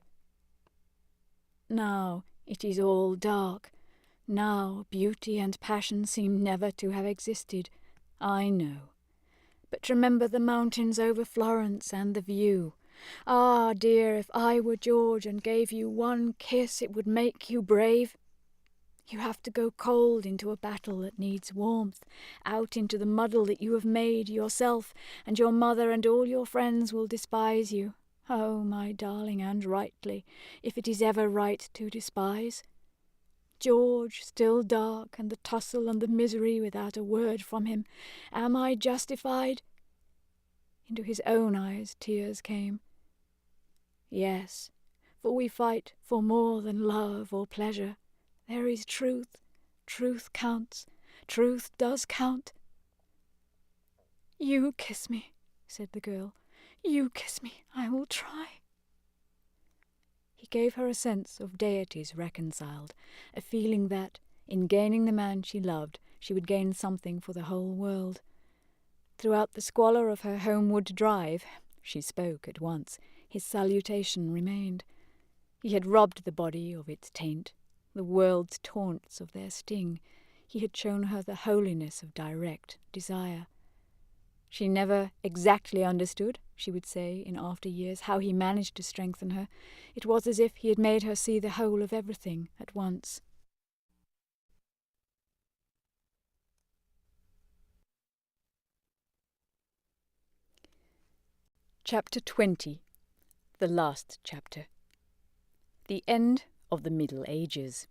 "Now it is all dark. Now beauty and passion seem never to have existed. I know. But remember the mountains over Florence and the view. Ah, dear, if I were George and gave you one kiss, it would make you brave. You have to go cold into a battle that needs warmth, out into the muddle that you have made yourself, and your mother and all your friends will despise you. Oh, my darling, and rightly, if it is ever right to despise. George, still dark, and the tussle and the misery without a word from him. Am I justified?" Into his own eyes tears came. "Yes, for we fight for more than love or pleasure. There is truth. Truth counts. Truth does count." "You kiss me," said the girl. "You kiss me. I will try." He gave her a sense of deities reconciled, a feeling that, in gaining the man she loved, she would gain something for the whole world. Throughout the squalor of her homeward drive, she spoke at once, his salutation remained. He had robbed the body of its taint, the world's taunts of their sting. He had shown her the holiness of direct desire. She never exactly understood, she would say in after years, how he managed to strengthen her. It was as if he had made her see the whole of everything at once. Chapter 20. The last chapter. The end of the Middle Ages.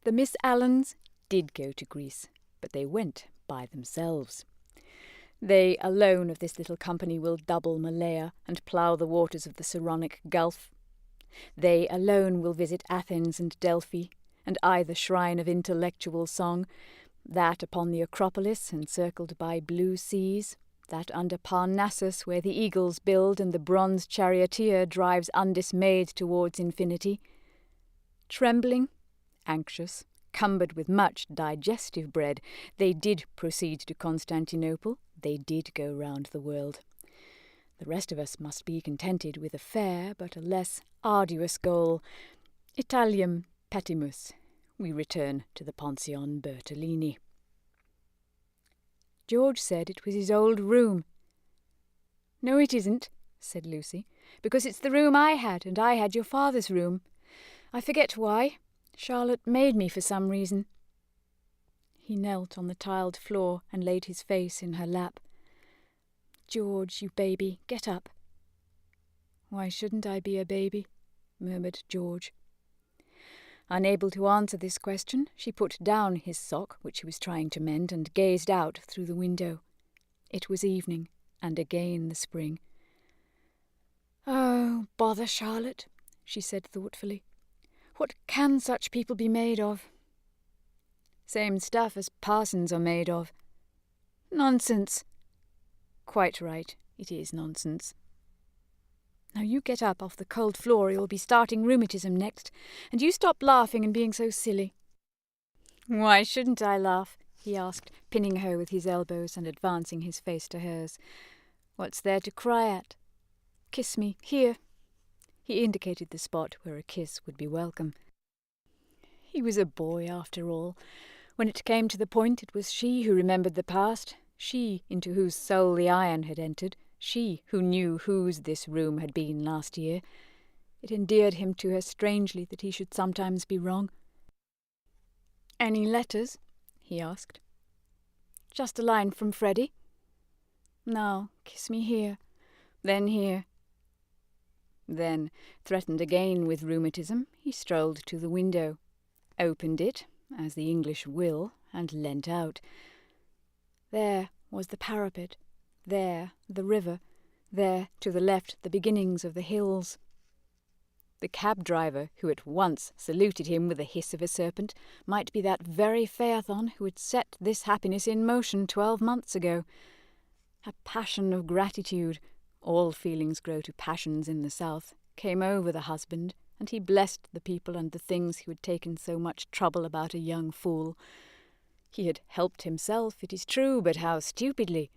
The Miss Allens did go to Greece, but they went by themselves. They alone of this little company will double Malaya and plough the waters of the Saronic Gulf. They alone will visit Athens and Delphi, and eye the shrine of intellectual song, that upon the Acropolis encircled by blue seas, that under Parnassus where the eagles build and the bronze charioteer drives undismayed towards infinity. Trembling, anxious, cumbered with much digestive bread, they did proceed to Constantinople, they did go round the world. The rest of us must be contented with a fair but a less arduous goal. Italiam petimus. We return to the Pension Bertolini. George said it was his old room. "No, it isn't," said Lucy, "because it's the room I had, and I had your father's room. I forget why. Charlotte made me for some reason." He knelt on the tiled floor and laid his face in her lap. "George, you baby, get up." "Why shouldn't I be a baby?" murmured George. Unable to answer this question, she put down his sock, which she was trying to mend, and gazed out through the window. It was evening, and again the spring. "Oh, bother Charlotte," she said thoughtfully. What can such people be made of? Same stuff as parsons are made of. Nonsense. Quite right, it is nonsense. Now you get up off the cold floor, or you'll be starting rheumatism next, and you stop laughing and being so silly. Why shouldn't I laugh? He asked, pinning her with his elbows and advancing his face to hers. What's there to cry at? Kiss me, here. He indicated the spot where a kiss would be welcome. He was a boy, after all. When it came to the point, it was she who remembered the past, she into whose soul the iron had entered, she who knew whose this room had been last year. It endeared him to her strangely that he should sometimes be wrong. "Any letters?" he asked. "Just a line from Freddy." "Now, kiss me here, then here." Then, threatened again with rheumatism, he strolled to the window, opened it, as the English will, and leant out. There was the parapet, there the river, there to the left the beginnings of the hills. The cab-driver, who at once saluted him with the hiss of a serpent, might be that very Phaethon who had set this happiness in motion 12 months ago. A passion of gratitude, all feelings grow to passions in the south, came over the husband, and he blessed the people and the things who had taken so much trouble about a young fool. He had helped himself, it is true, but how stupidly!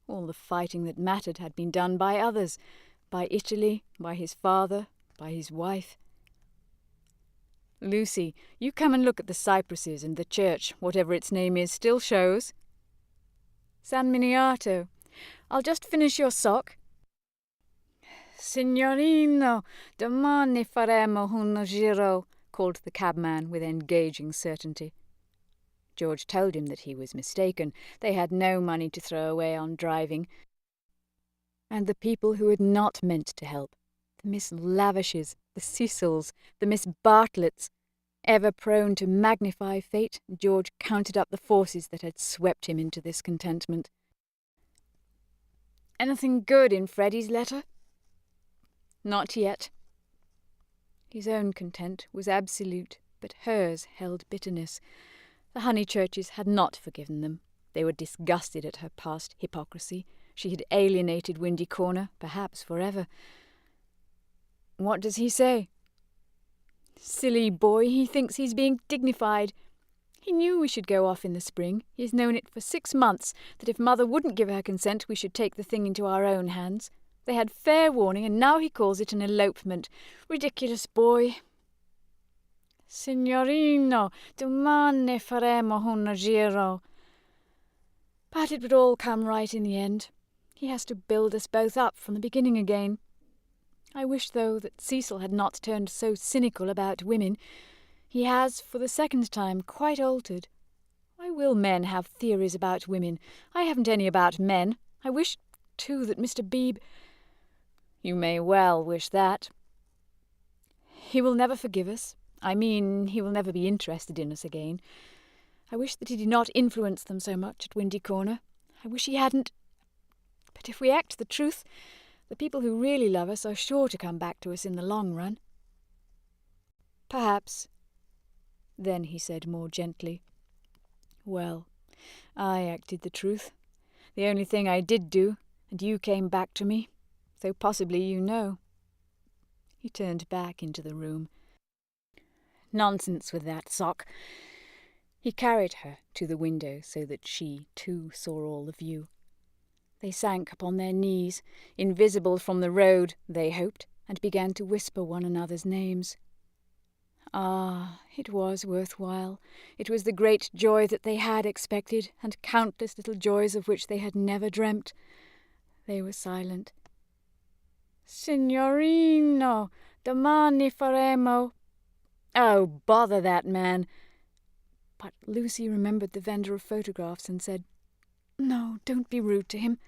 All the fighting that mattered had been done by others, by Italy, by his father, by his wife. "Lucy, you come and look at the cypresses, and the church, whatever its name is, still shows." "San Miniato. I'll just finish your sock." "Signorino, domani faremo un giro," called the cabman with engaging certainty. George told him that he was mistaken. They had no money to throw away on driving. And the people who had not meant to help, the Miss Lavishes, the Cecils, the Miss Bartletts, ever prone to magnify fate, George counted up the forces that had swept him into this contentment. "Anything good in Freddy's letter?" "Not yet." His own content was absolute, but hers held bitterness. The Honeychurches had not forgiven them. They were disgusted at her past hypocrisy. She had alienated Windy Corner, perhaps forever. "What does he say?" "Silly boy, he thinks he's being dignified. He knew we should go off in the spring. He has known it for 6 months, that if Mother wouldn't give her consent we should take the thing into our own hands. They had fair warning, and now he calls it an elopement. Ridiculous boy." "Signorino, domani faremo un giro." But it would all come right in the end. He has to build us both up from the beginning again. I wish, though, that Cecil had not turned so cynical about women. He has, for the second time, quite altered. Why will men have theories about women? I haven't any about men. I wish, too, that Mr. Beebe— "You may well wish that." "He will never forgive us. I mean, he will never be interested in us again. I wish that he did not influence them so much at Windy Corner. I wish he hadn't. But if we act the truth, the people who really love us are sure to come back to us in the long run." "Perhaps." Then he said more gently, "Well, I acted the truth. The only thing I did do, and you came back to me. So possibly you know." He turned back into the room. Nonsense with that sock. He carried her to the window so that she, too, saw all the view. They sank upon their knees, invisible from the road, they hoped, and began to whisper one another's names. Ah, it was worthwhile. It was the great joy that they had expected, and countless little joys of which they had never dreamt. They were silent. "Signorino, domani faremo—" "Oh, bother that man!" But Lucy remembered the vendor of photographs and said, "No, don't be rude to him."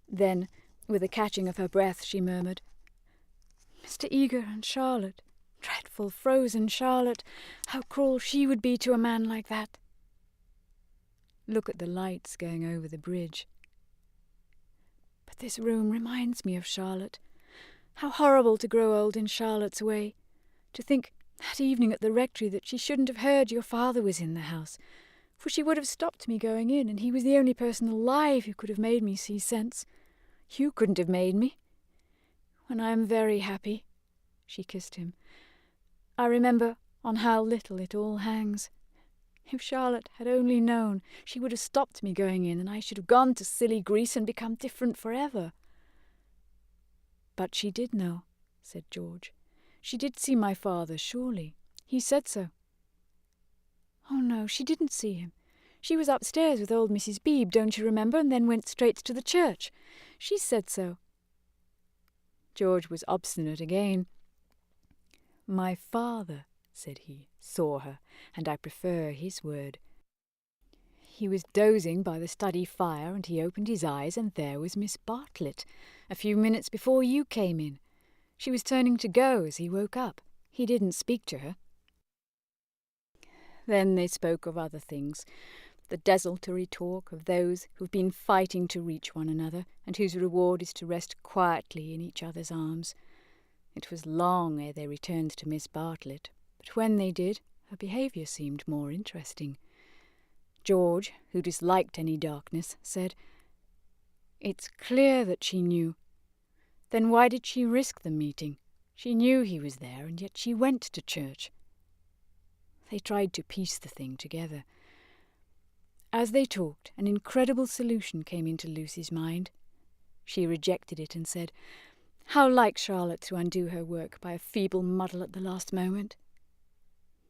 Then, with a catching of her breath, she murmured, "Mr. Eager and Charlotte. Dreadful, frozen Charlotte. How cruel she would be to a man like that." Look at the lights going over the bridge. But this room reminds me of Charlotte. How horrible to grow old in Charlotte's way. To think that evening at the rectory that she shouldn't have heard your father was in the house, for she would have stopped me going in, and he was the only person alive who could have made me see sense. You couldn't have made me. When I am very happy," she kissed him, "I remember on how little it all hangs. If Charlotte had only known, she would have stopped me going in, and I should have gone to silly Greece and become different forever." "But she did know," said George. "She did see my father, surely. He said so." "Oh, no, she didn't see him. She was upstairs with old Mrs. Beebe, don't you remember, and then went straight to the church. She said so." George was obstinate again. "My father," said he, "saw her, and I prefer his word. He was dozing by the study fire, and he opened his eyes, and there was Miss Bartlett, a few minutes before you came in. She was turning to go as he woke up. He didn't speak to her." Then they spoke of other things, the desultory talk of those who've been fighting to reach one another, and whose reward is to rest quietly in each other's arms. It was long ere they returned to Miss Bartlett, but when they did, her behaviour seemed more interesting. George, who disliked any darkness, said, "It's clear that she knew. Then why did she risk the meeting? She knew he was there, and yet she went to church." They tried to piece the thing together. As they talked, an incredible solution came into Lucy's mind. She rejected it and said, "How like Charlotte to undo her work by a feeble muddle at the last moment."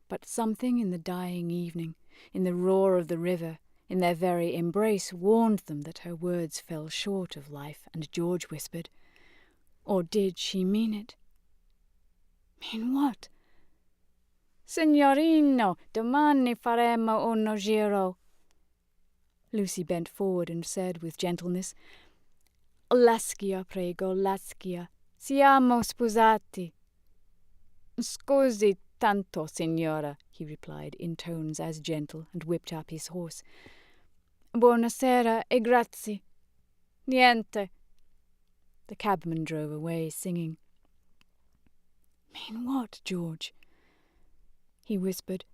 But something in the dying evening, in the roar of the river, in their very embrace, warned them that her words fell short of life, and George whispered, "Or did she mean it?" "Mean what?" "Signorino, domani faremo uno giro." Lucy bent forward and said with gentleness, "Lascia, prego, lascia. Siamo sposati." "Scusi tanto, signora," he replied in tones as gentle, and whipped up his horse. "Buonasera e grazie." "Niente." The cabman drove away, singing. "Mean what, George?" he whispered.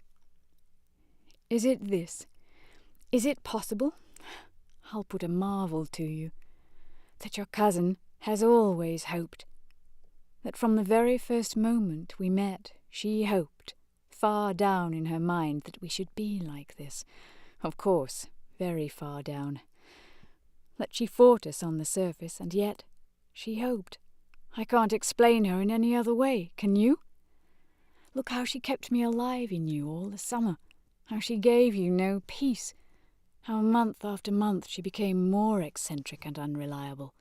"Is it this? Is it possible? I'll put a marvel to you. That your cousin has always hoped. That from the very first moment we met, she hoped, far down in her mind, that we should be like this. Of course, very far down. That she fought us on the surface, and yet she hoped. I can't explain her in any other way, can you? Look how she kept me alive in you all the summer, how she gave you no peace, how month after month she became more eccentric and unreliable.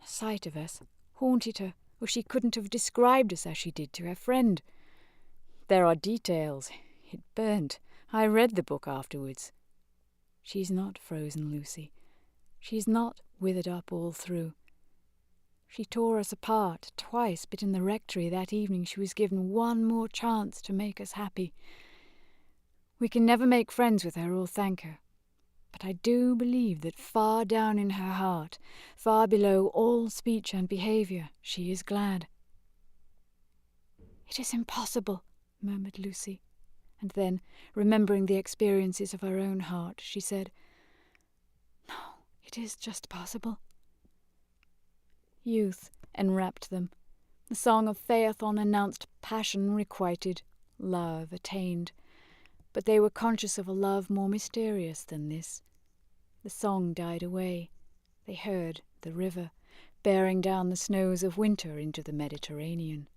The sight of us haunted her, or she couldn't have described us as she did to her friend. There are details. It burnt. I read the book afterwards. She's not frozen, Lucy. She's not withered up all through. She tore us apart twice, but in the rectory that evening she was given one more chance to make us happy. We can never make friends with her or thank her, but I do believe that far down in her heart, far below all speech and behaviour, she is glad." "It is impossible," murmured Lucy, and then, remembering the experiences of her own heart, she said, "No, it is just possible." Youth enwrapped them. The song of Phaethon announced passion requited, love attained. But they were conscious of a love more mysterious than this. The song died away. They heard the river, bearing down the snows of winter into the Mediterranean.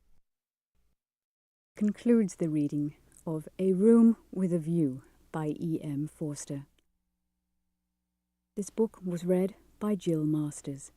Concludes the reading of A Room with a View by E.M. Forster. This book was read by Jill Masters.